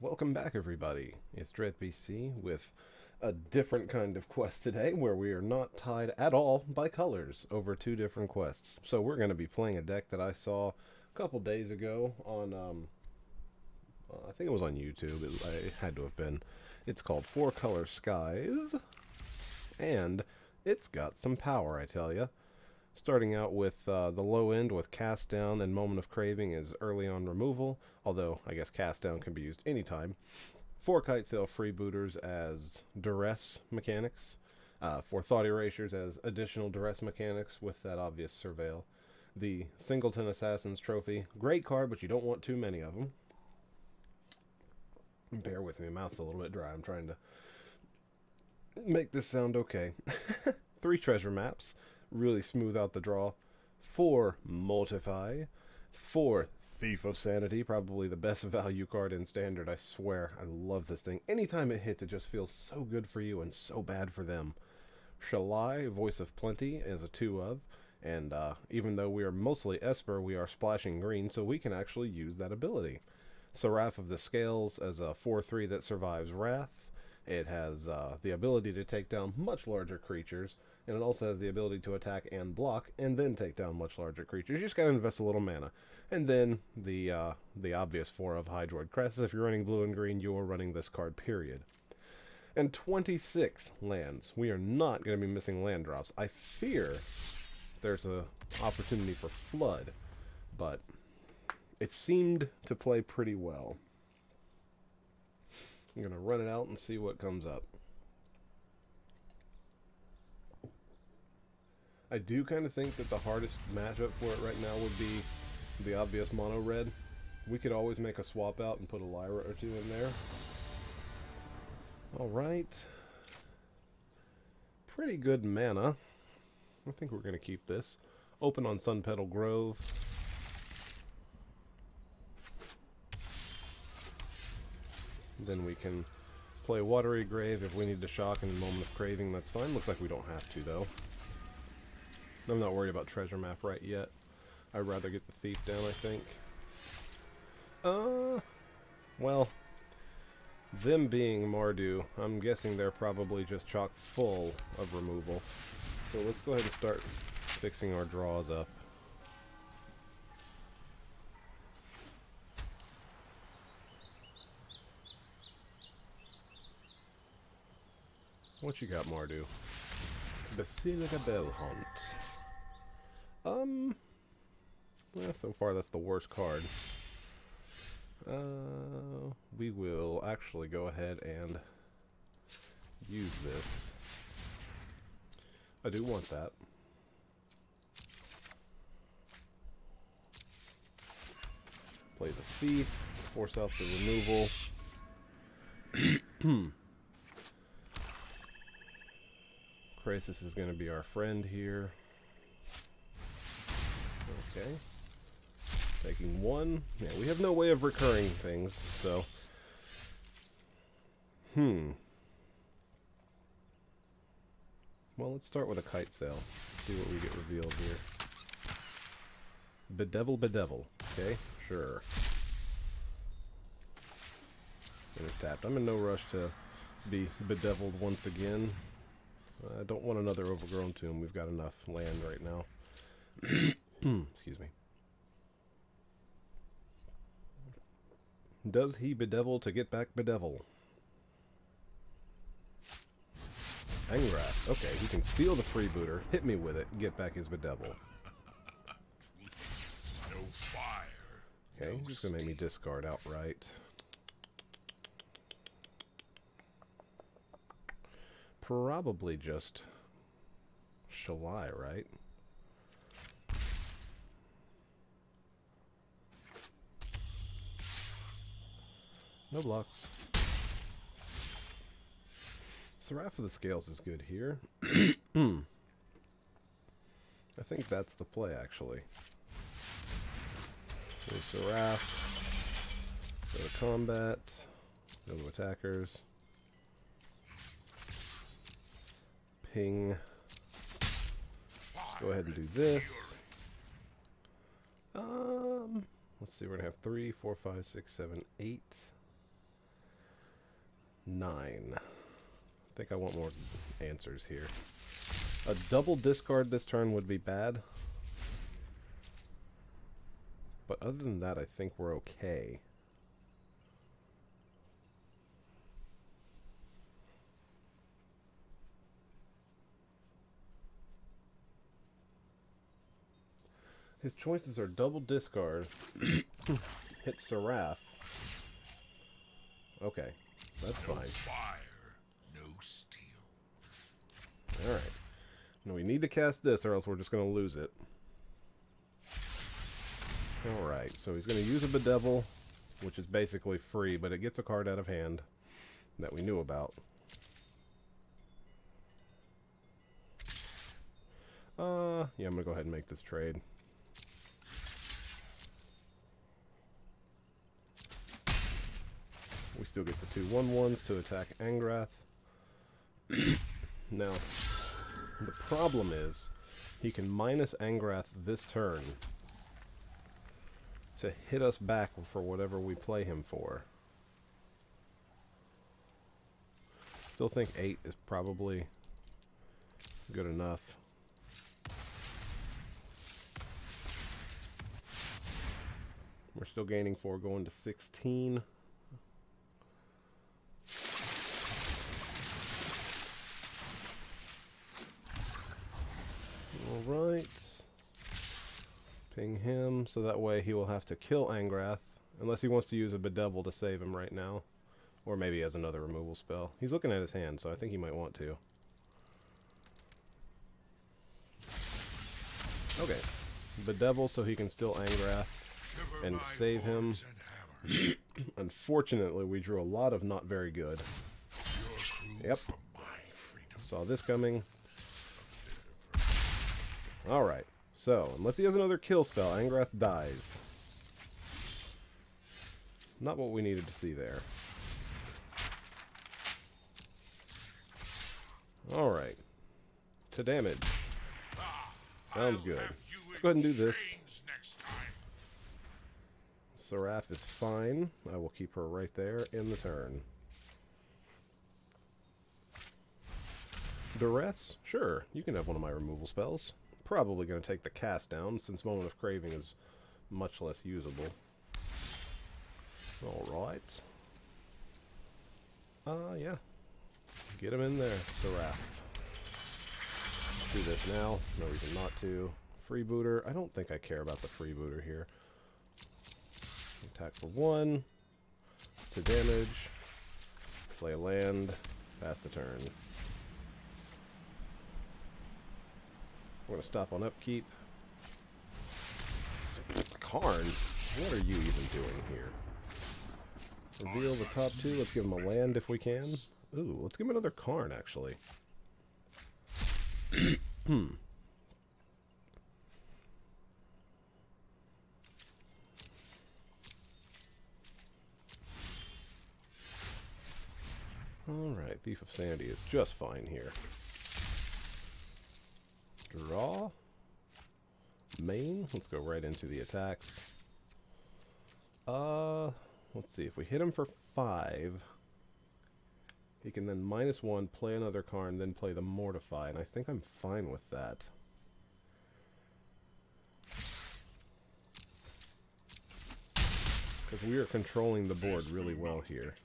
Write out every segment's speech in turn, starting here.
Welcome back, everybody. It's DreadPC with a different kind of quest today where we are not tied at all by colors over two different quests. So we're going to be playing a deck that I saw a couple days ago on, I think it was on YouTube. It had to have been. It's called Four Color Skies, and it's got some power, I tell ya. Starting out with the low end with Cast Down and Moment of Craving is early on removal, although I guess Cast Down can be used anytime. 4 Kitesail Freebooters as Duress mechanics. 4 Thought Erasures as additional Duress mechanics with that obvious Surveil. The Singleton Assassin's Trophy. Great card, but you don't want too many of them. Bear with me, my mouth's a little bit dry. I'm trying to make this sound okay. 3 Treasure Maps. Really smooth out the draw. 4 Mortify. 4 Thief of Sanity, probably the best value card in Standard, I swear. I love this thing. Anytime it hits, it just feels so good for you and so bad for them. Shalai, Voice of Plenty, is a 2 of, and even though we are mostly Esper, we are splashing green, so we can actually use that ability. Seraph of the Scales as a 4/3 that survives Wrath. It has the ability to take down much larger creatures, and it also has the ability to attack and block, and then take down much larger creatures. You just gotta invest a little mana. And then the obvious 4 of Hydroid Krasis. If you're running blue and green, you are running this card, period. And 26 lands. We are not going to be missing land drops. I fear there's a opportunity for Flood, but it seemed to play pretty well. I'm going to run it out and see what comes up. I do kind of think that the hardest matchup for it right now would be the obvious mono red. We could always make a swap out and put a Lyra or 2 in there. Alright. Pretty good mana. I think we're going to keep this. Open on Sunpetal Grove. Then we can play Watery Grave if we need to shock in the Moment of Craving. That's fine. Looks like we don't have to, though. I'm not worried about Treasure Map right yet. I'd rather get the Thief down, I think. Well, them being Mardu, I'm guessing they're probably just chock full of removal. So let's go ahead and start fixing our draws up. What you got, Mardu? Basilica Bell Hunt. Well, so far that's the worst card. We will actually go ahead and use this. I do want that. Play the Thief, force out the removal. Krasis is going to be our friend here. Okay. Taking 1. Yeah, we have no way of recurring things, so... Well, let's start with a Kitesail. See what we get revealed here. Bedevil, Bedevil. Okay, sure. Finish tapped. I'm in no rush to be bedeviled once again. I don't want another Overgrown Tomb. We've got enough land right now. Excuse me. Does he bedevil to get back bedevil? Angrath. Okay, he can steal the freebooter, hit me with it, and get back his bedevil. No fire. Okay, he's just gonna make me discard outright. Probably just Shalai, right? No blocks. Seraph of the Scales is good here. I think that's the play, actually. So Seraph. Go to combat. Go to attackers. Ping. Let's go ahead and do this. Let's see, we're gonna have 3, 4, 5, 6, 7, 8. 9. I think I want more answers here. A double discard this turn would be bad. But other than that, I think we're okay. His choices are double discard, hit Seraph. Okay, that's fine. Fire, no steel. Alright. Now we need to cast this or else we're just going to lose it. Alright, so he's going to use a Bedevil, which is basically free, but it gets a card out of hand that we knew about. Yeah, I'm going to go ahead and make this trade. We still get the 2 1/1s to attack Angrath. Now, the problem is, he can minus Angrath this turn to hit us back for whatever we play him for. Still think 8 is probably good enough. We're still gaining 4, going to 16. Alright. Ping him, so that way he will have to kill Angrath. Unless he wants to use a Bedevil to save him right now. Or maybe he has another removal spell. He's looking at his hand, so I think he might want to. Okay. Bedevil so he can still Angrath and save him. Unfortunately, we drew a lot of not very good. Yep. Saw this coming. Alright, so, unless he has another kill spell, Angrath dies. Not what we needed to see there. Alright. To damage. Sounds good. Let's go ahead and do this. Seraph is fine. I will keep her right there in the turn. Duress? Sure, you can have one of my removal spells. Probably going to take the cast down, since Moment of Craving is much less usable. Alright. Yeah. Get him in there, Seraph. Do this now. No reason not to. Freebooter. I don't think I care about the Freebooter here. Attack for 1. To damage. Play a land. Pass the turn. We're going to stop on upkeep. Karn, what are you even doing here? Reveal the top 2. Let's give him a land if we can. Ooh, let's give him another Karn, actually. Alright, Thief of Sanity is just fine here. Draw. Main. Let's go right into the attacks. Let's see. If we hit him for 5, he can then -1, play another Karn, then play the Mortify, and I think I'm fine with that. Because we are controlling the board really well here.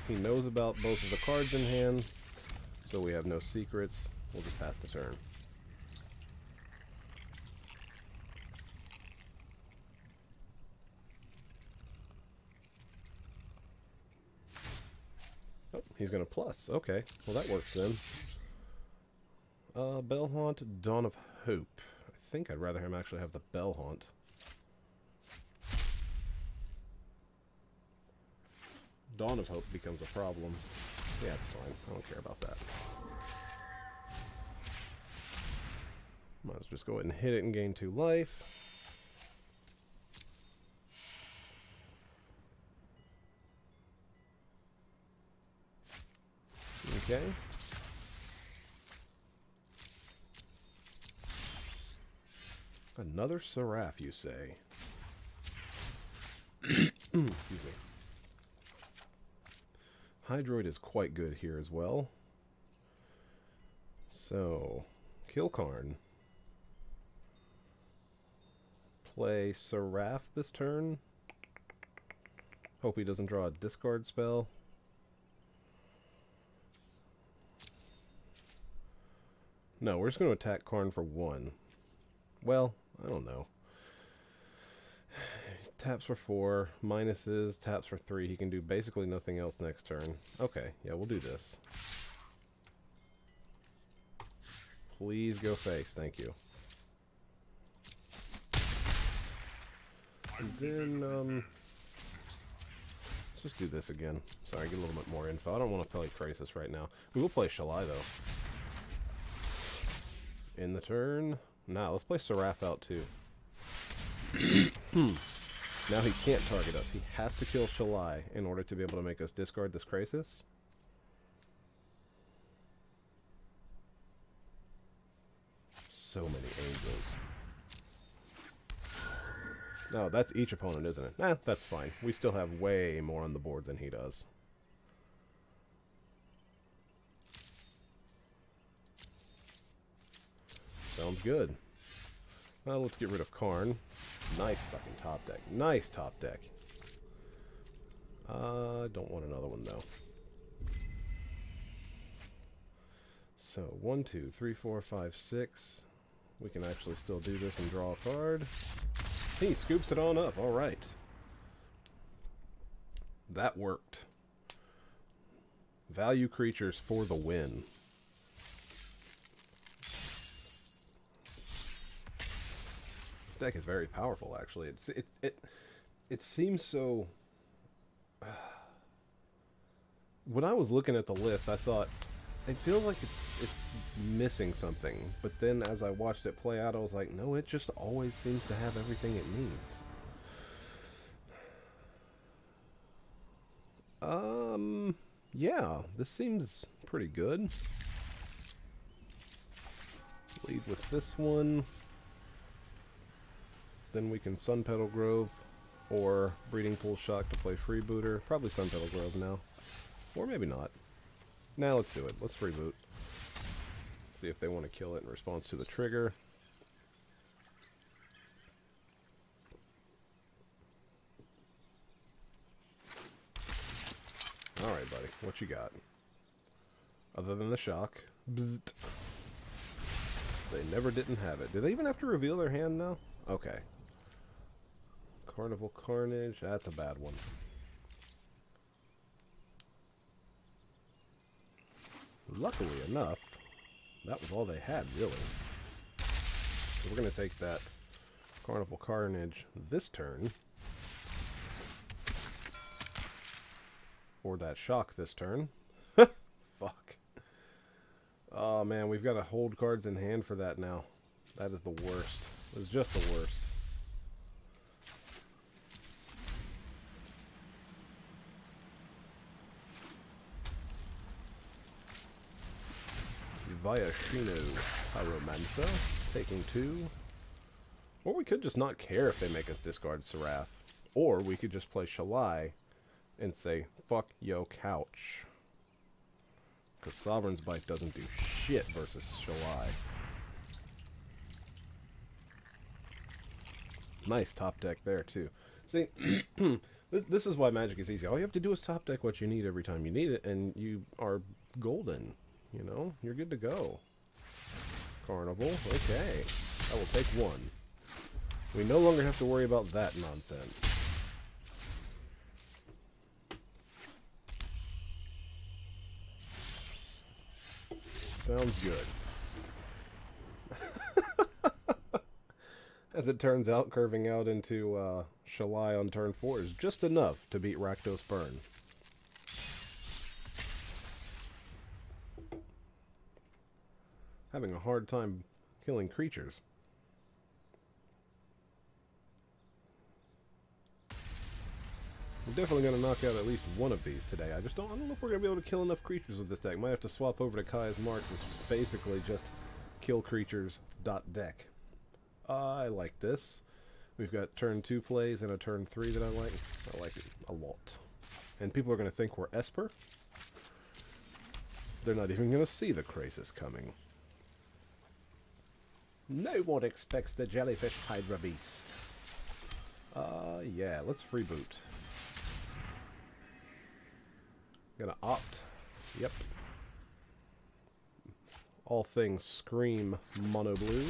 He knows about both of the cards in hand, so we have no secrets. We'll just pass the turn. Oh, he's going to plus. Okay, well that works then. Bellhaunt, Dawn of Hope. I think I'd rather him actually have the Bellhaunt. Dawn of Hope becomes a problem. Yeah, it's fine. I don't care about that. Might as well just go ahead and hit it and gain 2 life. Okay. Another Seraph, you say? Excuse me. Hydroid is quite good here as well. So, kill Karn. Play Seraph this turn. Hope he doesn't draw a discard spell. No, we're just going to attack Karn for 1. Well, I don't know. Taps for 4, minuses, taps for 3. He can do basically nothing else next turn. Okay, yeah, we'll do this. Please go face, thank you. And then, let's just do this again. Sorry, get a little bit more info. I don't want to play Krasis right now. We will play Shalai, though. In the turn. Now, let's play Seraph out, too. Now he can't target us. He has to kill Shalai in order to be able to make us discard this Krasis. So many angels. No, that's each opponent, isn't it? Nah, that's fine. We still have way more on the board than he does. Sounds good. Well, let's get rid of Karn. Nice fucking top deck. Nice top deck. Don't want another one, though. So, 1, 2, 3, 4, 5, 6. We can actually still do this and draw a card. He scoops it on up. Alright. That worked. Value creatures for the win. Deck is very powerful, actually. It seems so. When I was looking at the list, I thought it feels like it's missing something. But then, as I watched it play out, I was like, no, it just always seems to have everything it needs. Yeah, this seems pretty good. Lead with this one. Then we can Sunpetal Grove or Breeding Pool Shock to play Freebooter. Probably Sunpetal Grove now. Or maybe not. Now let's do it. Let's Freeboot. See if they want to kill it in response to the trigger. Alright, buddy. What you got? Other than the shock. Bzzzt. They never didn't have it. Do they even have to reveal their hand now? Okay. Carnival Carnage, that's a bad one. Luckily enough, that was all they had, really. So we're going to take that Carnival Carnage this turn. Or that shock this turn. Fuck. Oh man, we've got to hold cards in hand for that now. That is the worst. It's just the worst. Viashino Pyromancer, taking 2. Or we could just not care if they make us discard Seraph. Or we could just play Shalai and say, fuck yo couch. Because Sovereign's Bite doesn't do shit versus Shalai. Nice top deck there, too. See, this is why Magic is easy. All you have to do is top deck what you need every time you need it, and you are golden. You know? You're good to go. Carnival. Okay. I will take 1. We no longer have to worry about that nonsense. Sounds good. As it turns out, curving out into Shalai on turn 4 is just enough to beat Rakdos Burn. Having a hard time killing creatures. We're definitely going to knock out at least one of these today. I don't know if we're going to be able to kill enough creatures with this deck. Might have to swap over to Kai's Marks, which is basically just kill creatures .deck. I like this. We've got turn 2 plays and a turn 3 that I like. I like it a lot. And people are going to think we're Esper. They're not even going to see the Krasis coming. No one expects the Jellyfish Hydra Beast. Yeah, let's freeboot. Gonna opt. Yep. All things scream mono blue.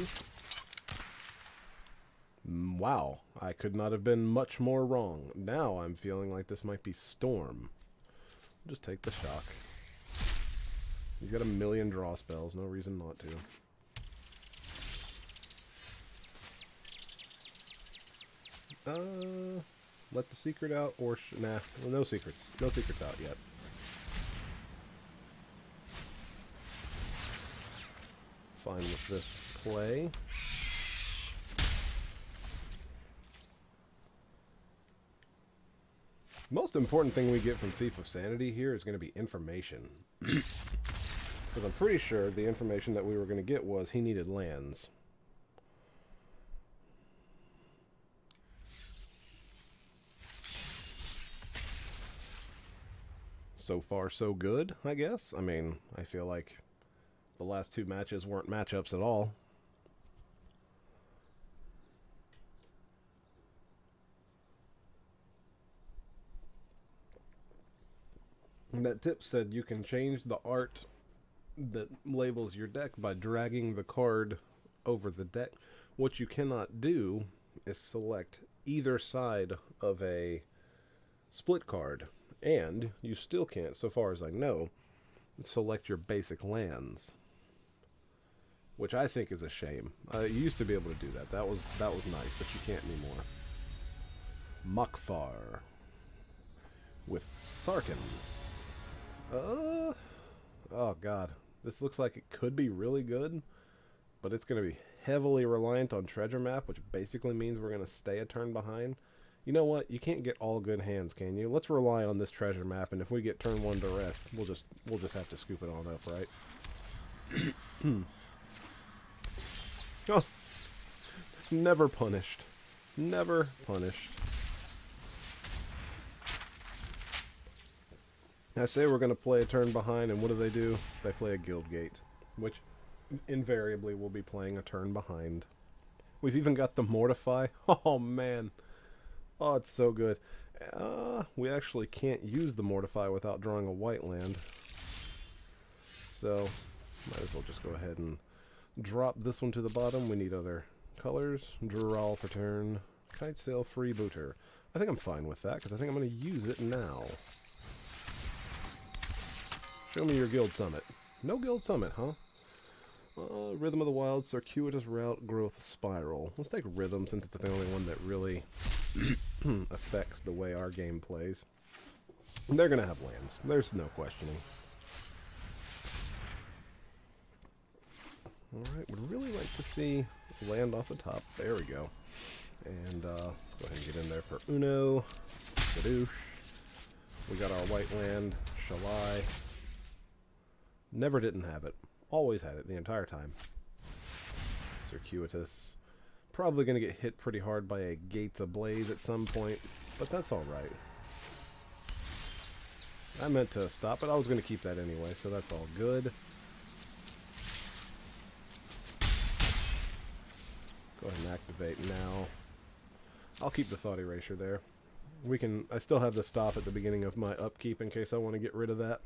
Wow, I could not have been much more wrong. Now I'm feeling like this might be Storm. Just take the shock. He's got a million draw spells, no reason not to. Let the secret out, or nah, well, no secrets. No secrets out yet. Fine with this play. Most important thing we get from Thief of Sanity here is going to be information. Because I'm pretty sure the information that we were going to get was he needed lands. So far, so good, I guess. I mean, I feel like the last two matches weren't matchups at all. And that tip said you can change the art that labels your deck by dragging the card over the deck. What you cannot do is select either side of a split card. And you still can't, so far as I know, select your basic lands. Which I think is a shame. You used to be able to do that. That was nice, but you can't anymore. Mokfar. With Sarkin. Oh god. This looks like it could be really good, but it's going to be heavily reliant on treasure map, which basically means we're going to stay a turn behind. You know what? You can't get all good hands, can you? Let's rely on this treasure map, and if we get turn 1 Duress, we'll just have to scoop it on up, right? Oh, never punished. Never punished. I say we're going to play a turn behind, and what do? They play a Guildgate, which invariably will be playing a turn behind. We've even got the Mortify. Oh, man. Oh, it's so good. We actually can't use the Mortify without drawing a white land. So, might as well just go ahead and drop this one to the bottom. We need other colors. Drowned for turn. Kitesail Freebooter. I think I'm fine with that, because I think I'm going to use it now. Show me your guild summit. No guild summit, huh? Rhythm of the Wild, Circuitous Route, Growth Spiral. Let's take Rhythm, since it's the only one that really affects the way our game plays. They're going to have lands. There's no questioning. Alright, would really like to see land off the top. There we go. And let's go ahead and get in there for Uno. Kadoosh. We got our white land, Shalai. Never didn't have it. Always had it the entire time. Circuitous. Probably going to get hit pretty hard by a Gates Ablaze at some point, but that's alright. I meant to stop it. I was going to keep that anyway, so that's all good. Go ahead and activate now. I'll keep the Thought Erasure there. I still have the stop at the beginning of my upkeep in case I want to get rid of that.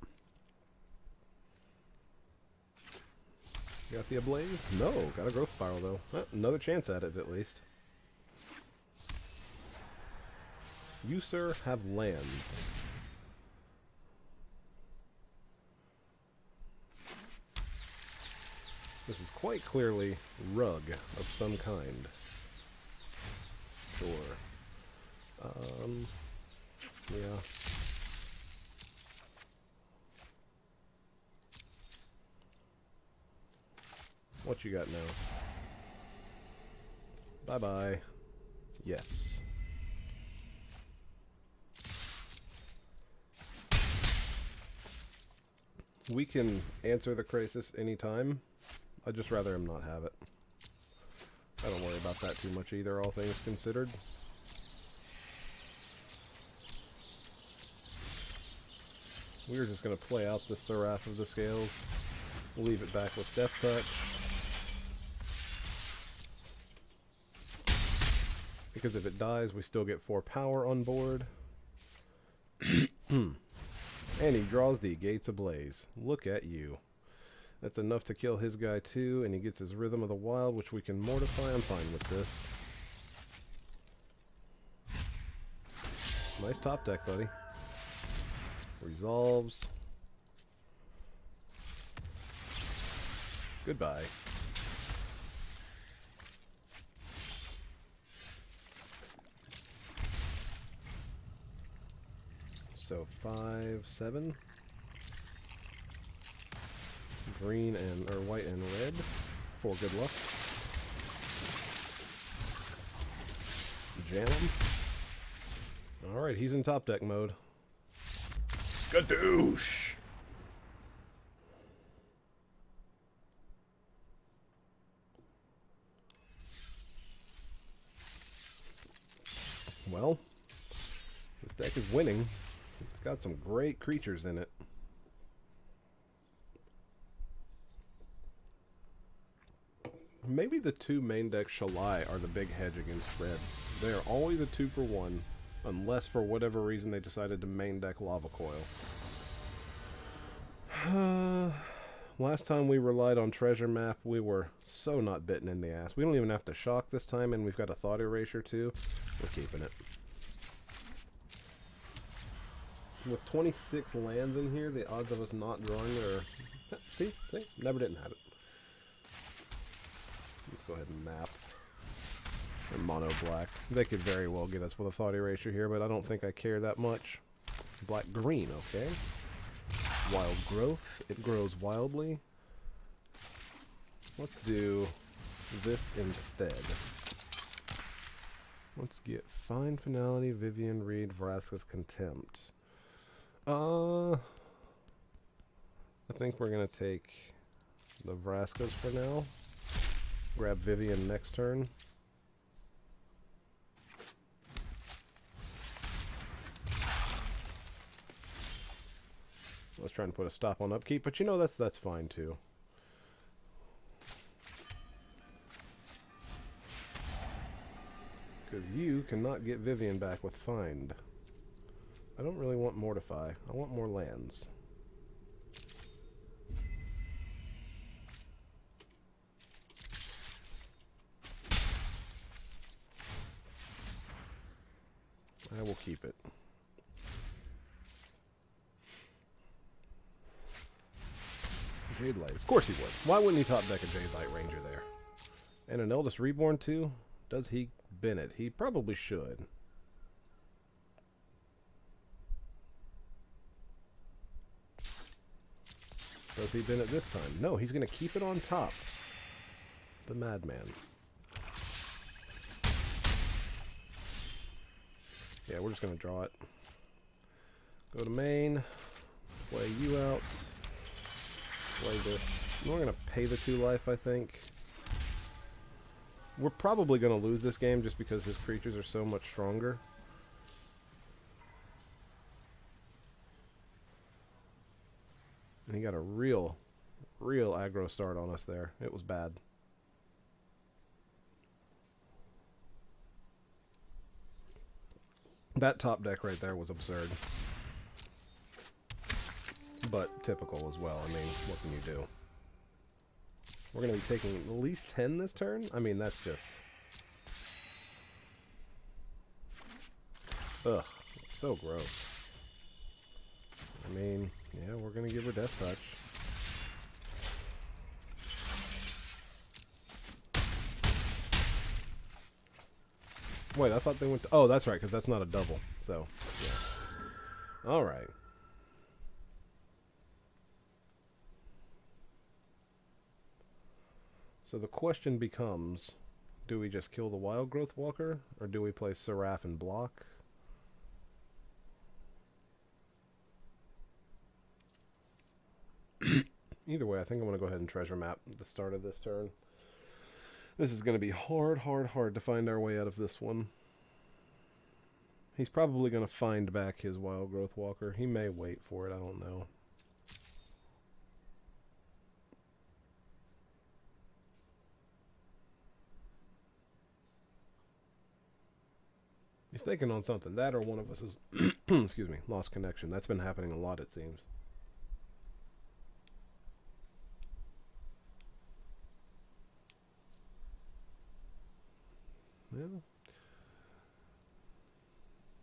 Got the Ablaze? No, got a Growth Spiral though. Another chance at it at least. You, sir, have lands. This is quite clearly rug of some kind. Sure. Yeah. What you got now? Bye-bye. Yes. We can answer the Krasis anytime. I'd just rather him not have it. I don't worry about that too much either, all things considered. We're just going to play out the Seraph of the Scales. We'll leave it back with Death Touch. Because if it dies, we still get 4 power on board. And he draws the Gates Ablaze. Look at you. That's enough to kill his guy too, and he gets his Rhythm of the Wild, which we can mortify. I'm fine with this. Nice top deck, buddy. Resolves. Goodbye. So 5, 7. Green and or white and red for good luck. Jam him. Alright, he's in top deck mode. Skadoosh! Well, this deck is winning. It's got some great creatures in it. Maybe the 2 main deck Shalai are the big hedge against red. They are always a 2 for 1, unless for whatever reason they decided to main deck Lava Coil. Last time we relied on Treasure Map, we were so not bitten in the ass. We don't even have to shock this time, and we've got a Thought Erasure too. We're keeping it. With 26 lands in here, the odds of us not drawing it are... See? Never didn't have it. Let's go ahead and map. And mono black. They could very well get us with a Thought Erasure here, but I don't think I care that much. Black green, okay. Wild growth. It grows wildly. Let's do this instead. Let's get Fine Finality, Vivian Reed, Vraska's Contempt. I think we're going to take the Vraskas for now. Grab Vivian next turn. Let's try and put a stop on upkeep, but you know that's fine too. Because you cannot get Vivian back with Find. I don't really want Mortify. I want more lands. I will keep it. Jade Light. Of course he would. Why wouldn't he top deck a Jade Light Ranger there? And an Eldest Reborn too? Does he bin it? He probably should. Does he bin it this time? No, he's going to keep it on top. The madman. Yeah, we're just going to draw it. Go to main. Play you out. Play this. We're going to pay the 2 life, I think. We're probably going to lose this game just because his creatures are so much stronger. And he got a real aggro start on us there. It was bad. That top deck right there was absurd. But typical as well. I mean, what can you do? We're going to be taking at least 10 this turn? I mean, that's just... Ugh. It's so gross. I mean, yeah, we're going to give her Death Touch. Wait, I thought they went to... Oh, that's right, because that's not a double. So, yeah. Alright. So the question becomes, do we just kill the Wild Growth Walker, or do we play Seraph and block? Either way, I think I'm going to go ahead and treasure map at the start of this turn. This is going to be hard to find our way out of this one. He's probably going to find back his Wild Growth Walker. He may wait for it, I don't know. He's thinking on something. That or one of us is, excuse me, lost connection. That's been happening a lot, it seems. Yeah.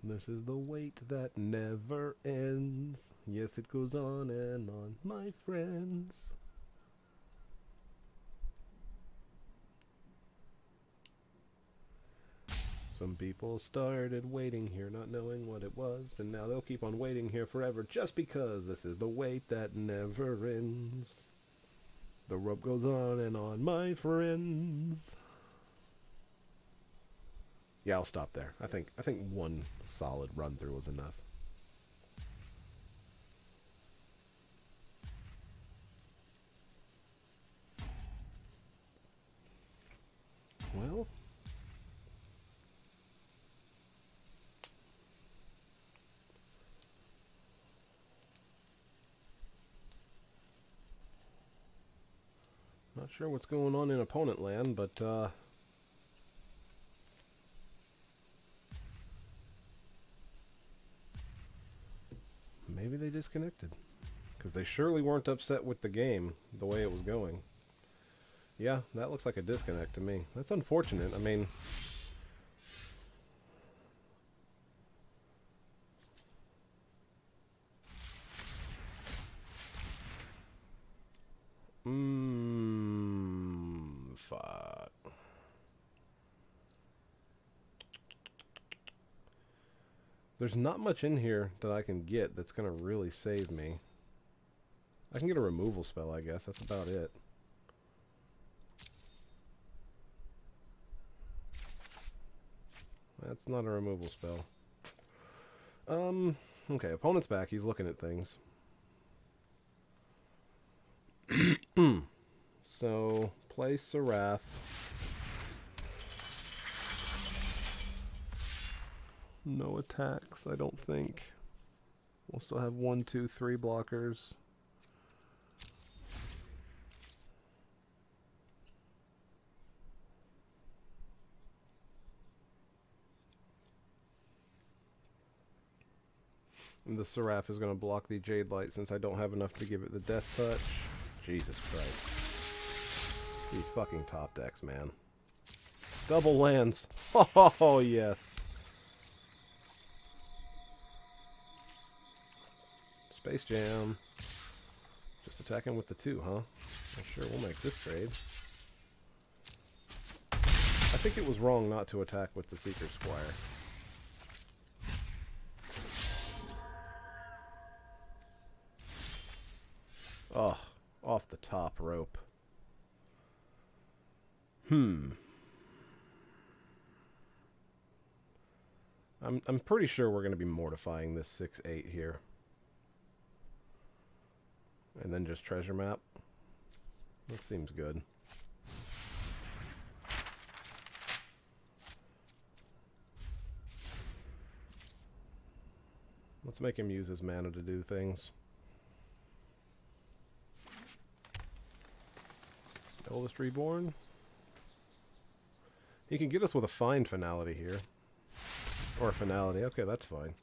This is the wait that never ends. Yes, it goes on and on, my friends. Some people started waiting here not knowing what it was, and now they'll keep on waiting here forever just because this is the wait that never ends. The rope goes on and on, my friends. Yeah, I'll stop there. I think one solid run through was enough. Well, not sure what's going on in opponent land, but maybe they disconnected. Because they surely weren't upset with the game, the way it was going. Yeah, that looks like a disconnect to me. That's unfortunate. I mean... fuck. There's not much in here that I can get that's going to really save me. I can get a removal spell, I guess. That's about it. That's not a removal spell. Okay, opponent's back. He's looking at things. So, play Seraph. No attacks, I don't think. We'll still have 1, 2, 3 blockers. And the Seraph is going to block the Jade Light since I don't have enough to give it the Death Touch. Jesus Christ. These fucking top decks, man. Double lands. Oh, yes. Space Jam. Just attacking with the 2, huh? Well, sure, we'll make this trade. I think it was wrong not to attack with the Seeker Squire. Oh, off the top rope. I'm pretty sure we're going to be mortifying this 6/8 here. And then just treasure map. That seems good. Let's make him use his mana to do things. Eldest Reborn. He can get us with a fine finality here. Or a finality. Okay, that's fine.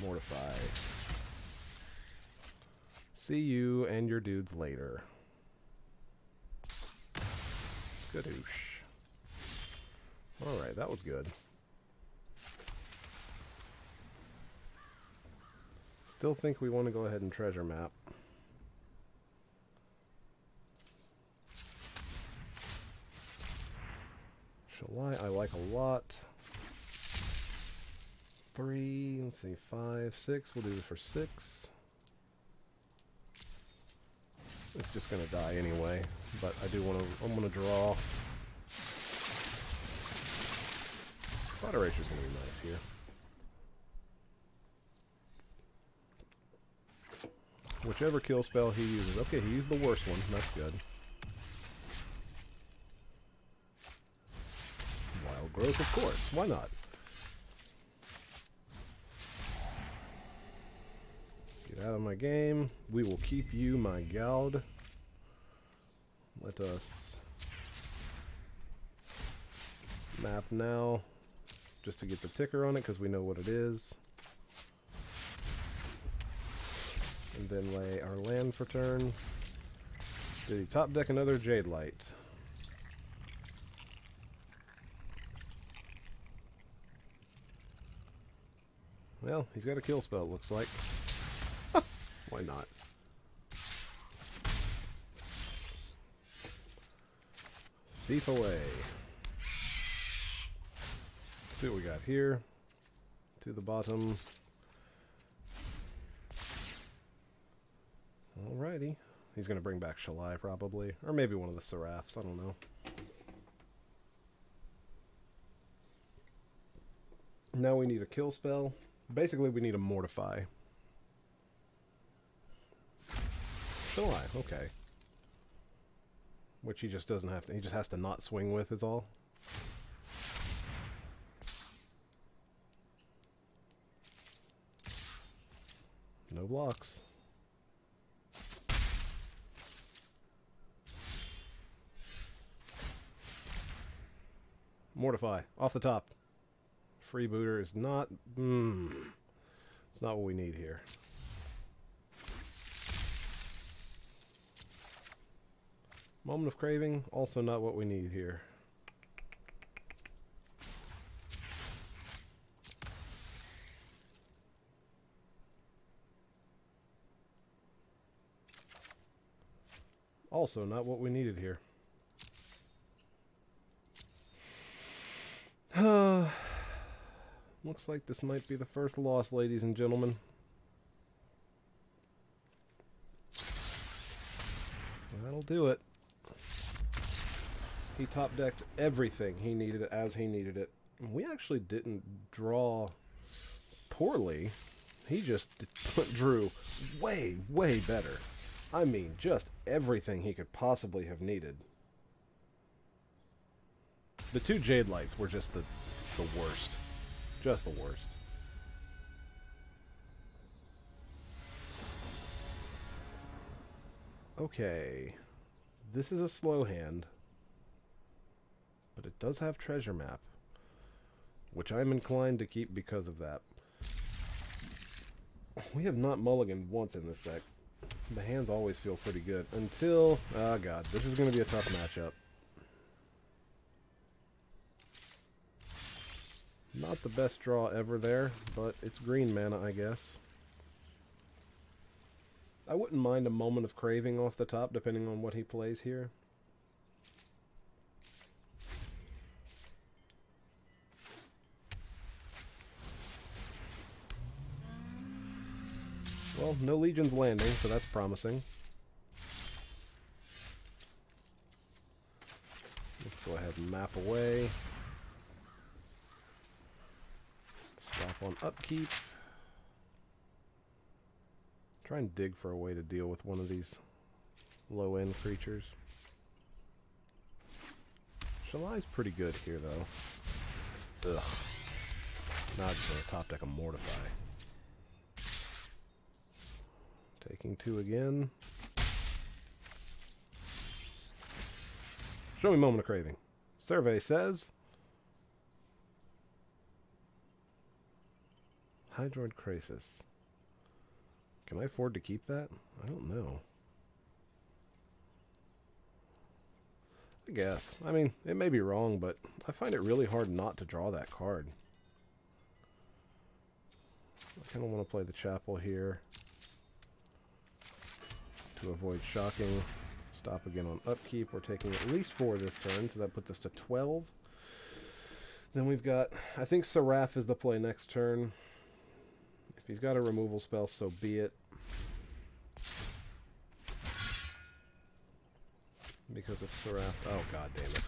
Mortify. See you and your dudes later. Skadoosh. Alright, that was good. Still think we want to go ahead and treasure map. Shalai I like a lot. 3, let's see, 5, 6. We'll do this for 6. It's just gonna die anyway, but I do want to. I'm gonna draw. Thought Erasure is gonna be nice here. Whichever kill spell he uses. Okay, he used the worst one. That's good. Wild Growth, of course. Why not? out of my game. We will keep you, my god. Let us map now, just to get the ticker on it, because we know what it is. And then lay our land for turn. Did he top deck another Jade Light? Well, he's got a kill spell, it looks like. Why not? Thief away. Let's see what we got here. To the bottom. Alrighty. He's going to bring back Shalai, probably. Or maybe one of the Seraphs, I don't know. Now we need a kill spell. Basically, we need a Mortify. Shalai, okay. Which he just doesn't have to... He just has to not swing with, is all. No blocks. Mortify, off the top. Freebooter is not... it's not what we need here. Moment of Craving, also not what we need here. Also not what we needed here. Looks like this might be the first loss, ladies and gentlemen. That'll do it. He top decked everything he needed as he needed it. We actually didn't draw poorly. He just drew way, way better. I mean, just everything he could possibly have needed. The two Jade Lights were just the worst. Just the worst. Okay. This is a slow hand. But it does have Treasure Map. Which I'm inclined to keep because of that. We have not mulliganed once in this deck. The hands always feel pretty good. Until... oh god, this is going to be a tough matchup. Not the best draw ever there, but it's green mana, I guess. I wouldn't mind a Moment of Craving off the top, depending on what he plays here. Well, no Legion's landing, so that's promising. Let's go ahead and map away. Stop on upkeep. Try and dig for a way to deal with one of these low-end creatures. Shalai's pretty good here, though. Ugh. Now I'm just going to top deck a Mortify. Taking 2 again. Show me Moment of Craving. Survey says... Hydroid Krasis. Can I afford to keep that? I don't know. I guess. I mean, it may be wrong, but I find it really hard not to draw that card. I kind of want to play the Chapel here to avoid shocking. Stop again on upkeep. We're taking at least 4 this turn, so that puts us to 12. Then we've got, I think Seraph is the play next turn. If he's got a removal spell, so be it. Because of Seraph. Oh, god damn it.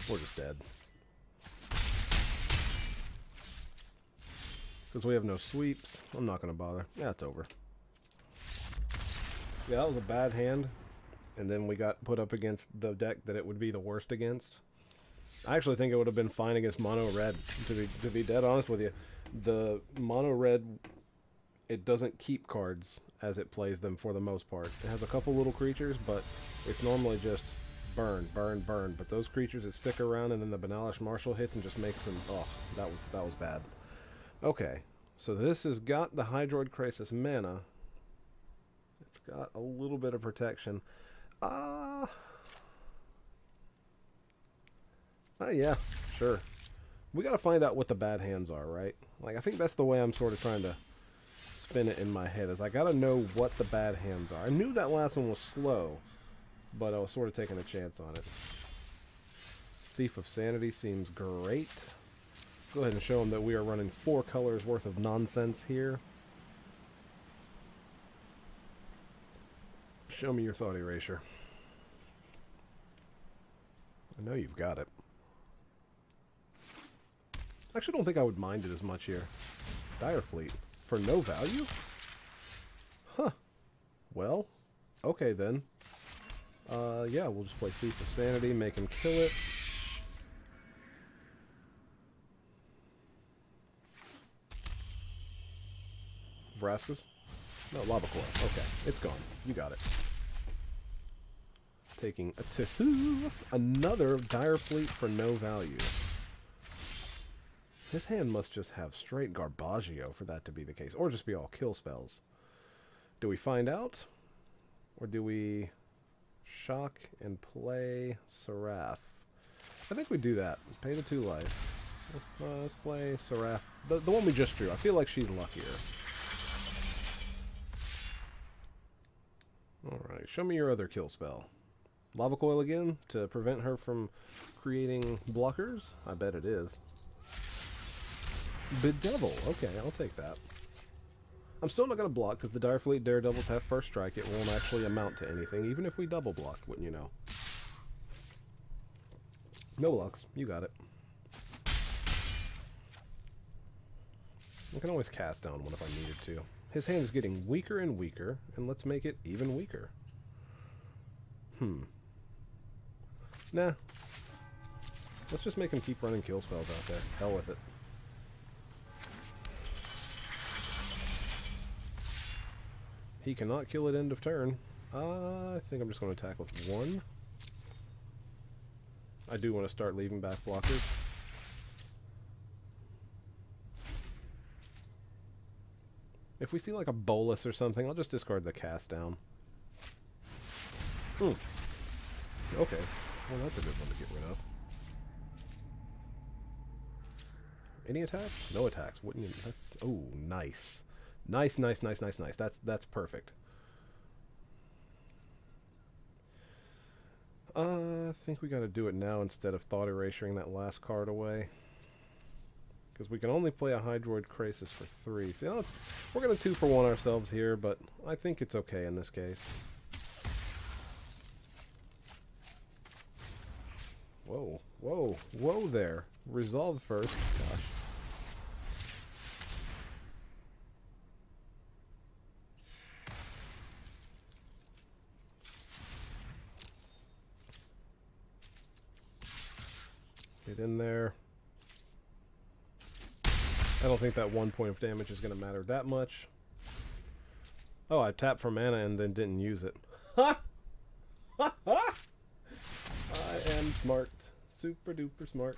We're just dead. Because we have no sweeps. I'm not going to bother. Yeah, it's over. Yeah, that was a bad hand. And then we got put up against the deck that it would be the worst against. I actually think it would have been fine against mono red, to be dead honest with you. The mono red it doesn't keep cards as it plays them for the most part. It has a couple little creatures, but it's normally just burn, burn, burn. But those creatures that stick around and then the Banalish Marshal hits and just makes them... Oh, that was bad. Okay, so this has got the Hydroid Krasis mana. It's got a little bit of protection. Yeah, sure. We gotta find out what the bad hands are, right? Like, I think that's the way I'm sort of trying to spin it in my head, is I gotta know what the bad hands are. I knew that last one was slow, but I was sort of taking a chance on it. Thief of Sanity seems great. Let's go ahead and show them that we are running 4 colors worth of nonsense here. Show me your Thought Erasure. I know you've got it. I actually don't think I would mind it as much here. Dire Fleet. For no value? Huh. Well, okay then. Yeah, we'll just play Thief of Sanity, make him kill it. Vraska's? No, Lava Coil. Okay, it's gone. You got it. Taking a 2. Another Dire Fleet for no value. His hand must just have straight Garbaggio for that to be the case. Or just be all kill spells. Do we find out? Or do we shock and play Seraph? I think we do that. Pay the 2 life. Let's play Seraph. The one we just drew. I feel like she's luckier. Alright, show me your other kill spell. Lava Coil again to prevent her from creating blockers? I bet it is. Bedevil. Okay, I'll take that. I'm still not going to block because the Dire Fleet Daredevils have first strike. It won't actually amount to anything, even if we double block, wouldn't you know? No blocks. You got it. I can always cast down one if I needed to. His hand is getting weaker and weaker, and let's make it even weaker. Nah. Let's just make him keep running kill spells out there. Hell with it. He cannot kill at end of turn. I think I'm just going to attack with 1. I do want to start leaving back blockers. If we see like a bolus or something, I'll just discard the cast down. Okay. Well, that's a good one to get rid of. Any attacks? No attacks. Wouldn't you? That's... Oh, nice. Nice, nice, nice, nice, nice. That's perfect. I think we got to do it now instead of Thought Erasuring that last card away. Because we can only play a Hydroid Krasis for 3. See, we're going to 2-for-1 ourselves here, but I think it's okay in this case. Whoa, whoa, whoa there. Resolve first. Gosh. Get in there. I don't think that 1 point of damage is going to matter that much. Oh, I tapped for mana and then didn't use it. Ha! Ha ha! I am smart. Super duper smart.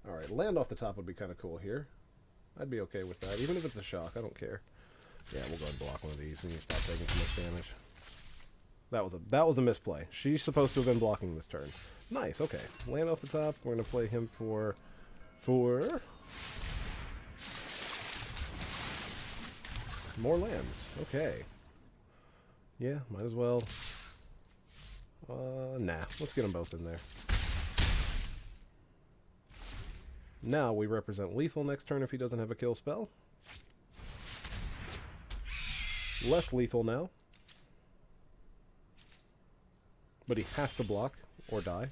Alright, land off the top would be kind of cool here. I'd be okay with that. Even if it's a shock, I don't care. Yeah, we'll go ahead and block one of these. We need to stop taking too much damage. That was a misplay. She's supposed to have been blocking this turn. Nice, okay. Land off the top. We're going to play him for... more lands. Okay. Yeah, might as well. Nah. Let's get them both in there. Now we represent lethal next turn if he doesn't have a kill spell. Less lethal now. But he has to block or die.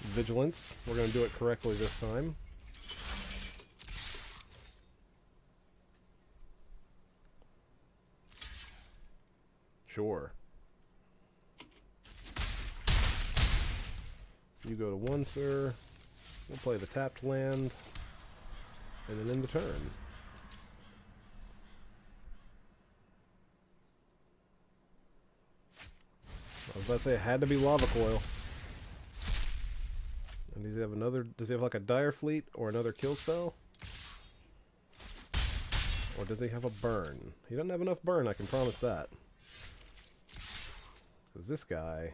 Vigilance. We're going to do it correctly this time. Sure. You go to 1, sir. We'll play the tapped land, and then end the turn. I was about to say it had to be Lava Coil. And does he have another? Does he have like a Dire Fleet or another kill spell? Or does he have a burn? He doesn't have enough burn, I can promise that. Because this guy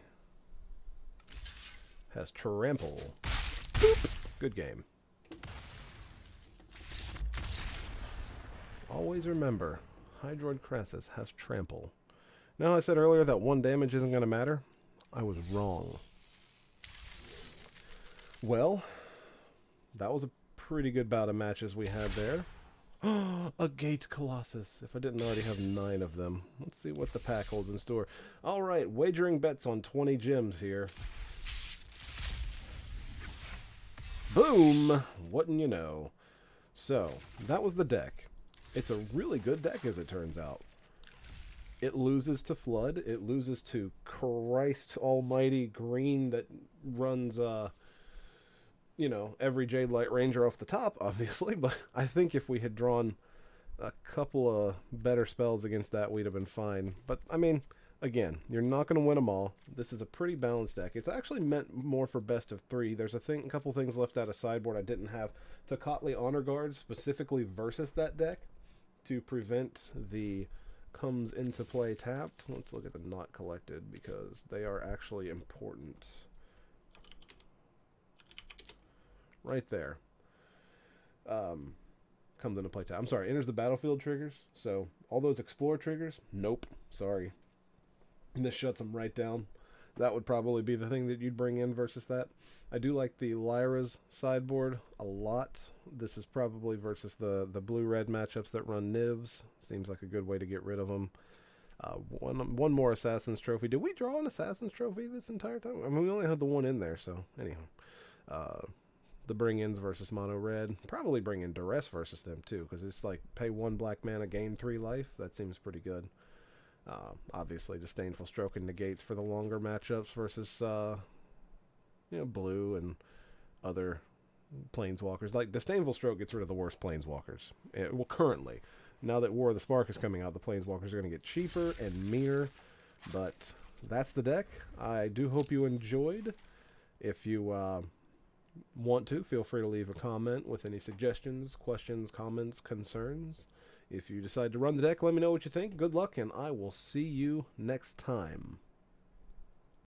has Trample. Boop. Good game. Always remember, Hydroid Krasis has Trample. Now I said earlier that 1 damage isn't going to matter. I was wrong. Well, that was a pretty good bout of matches we had there. A Gate Colossus, if I didn't already have 9 of them. Let's see what the pack holds in store. Alright, wagering bets on 20 gems here. Boom! Wouldn't you know? So, that was the deck. It's a really good deck as it turns out. It loses to Flood. It loses to Christ Almighty Green that runs, you know, every Jade Light Ranger off the top, obviously. But I think if we had drawn a couple of better spells against that, we'd have been fine. But, I mean, again, you're not going to win them all. This is a pretty balanced deck. It's actually meant more for best of 3. There's a couple things left out of sideboard I didn't have. Tocatli Honor Guard specifically versus that deck to prevent the comes into play tapped. Let's look at the not collected because they are actually important. Right there. Comes into play tapped. I'm sorry, enters the battlefield triggers. So all those explore triggers, nope. Sorry. And this shuts them right down. That would probably be the thing that you'd bring in versus that. I do like the Lyra's sideboard a lot. This is probably versus the blue-red matchups that run Nivs. Seems like a good way to get rid of them. One more Assassin's Trophy. Did we draw an Assassin's Trophy this entire time? I mean, we only had the one in there, so anyhow. The bring-ins versus mono-red. Probably bring in Duress versus them, too, because it's like pay 1 black mana, gain 3 life. That seems pretty good. Obviously, Disdainful Stroke and Negates for the longer matchups versus, you know, blue and other planeswalkers. Like, Disdainful Stroke gets rid of the worst planeswalkers. Well, currently. Now that War of the Spark is coming out, the planeswalkers are going to get cheaper and meaner. But that's the deck. I do hope you enjoyed. If you want to, feel free to leave a comment with any suggestions, questions, comments, concerns. If you decide to run the deck, let me know what you think. Good luck, and I will see you next time.